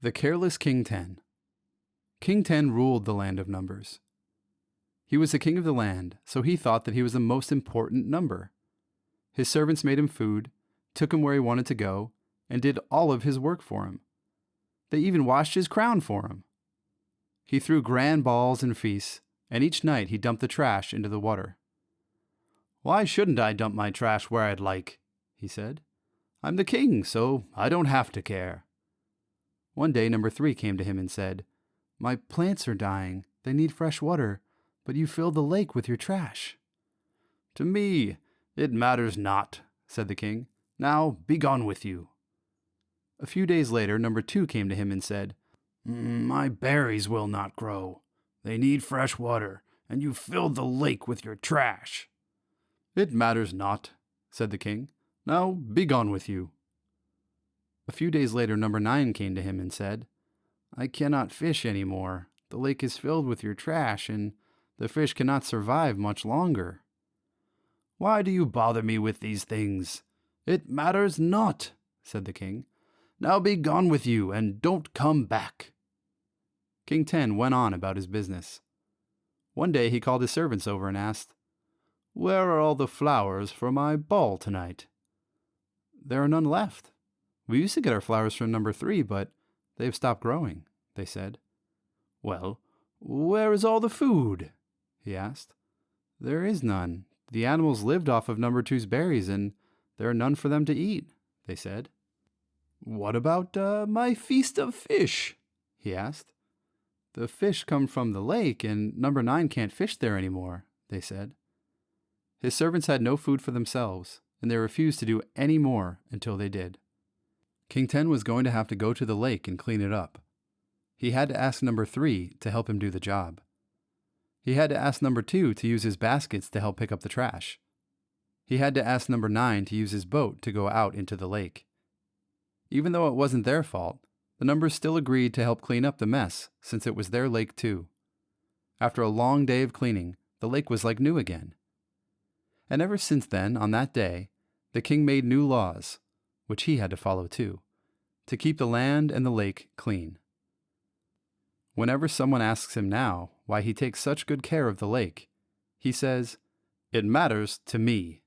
The Careless King 10. King 10 ruled the land of numbers. He was the king of the land, so he thought that he was the most important number. His servants made him food, took him where he wanted to go, and did all of his work for him. They even washed his crown for him. He threw grand balls and feasts, and each night he dumped the trash into the water. "Why shouldn't I dump my trash where I'd like?" he said. "I'm the king, so I don't have to care." One day, number 3 came to him and said, "My plants are dying. They need fresh water, but you filled the lake with your trash." "To me, it matters not," said the king. "Now be gone with you." A few days later, number 2 came to him and said, "My berries will not grow. They need fresh water, and you filled the lake with your trash." "It matters not," said the king. "Now be gone with you." A few days later, number 9 came to him and said, "I cannot fish any more. The lake is filled with your trash, and the fish cannot survive much longer." "Why do you bother me with these things?" "It matters not," said the king. "Now be gone with you, and don't come back." King 10 went on about his business. One day he called his servants over and asked, "Where are all the flowers for my ball tonight?" "There are none left. We used to get our flowers from number 3, but they have stopped growing," they said. "Well, where is all the food?" he asked. "There is none. The animals lived off of number 2's berries, and there are none for them to eat," they said. "What about my feast of fish?" he asked. "The fish come from the lake, and number 9 can't fish there anymore," they said. His servants had no food for themselves, and they refused to do any more until they did. King 10 was going to have to go to the lake and clean it up. He had to ask number 3 to help him do the job. He had to ask number 2 to use his baskets to help pick up the trash. He had to ask number 9 to use his boat to go out into the lake. Even though it wasn't their fault, the numbers still agreed to help clean up the mess since it was their lake too. After a long day of cleaning, the lake was like new again. And ever since then, on that day, the king made new laws, which he had to follow too, to keep the land and the lake clean. Whenever someone asks him now why he takes such good care of the lake, he says, "It matters to me."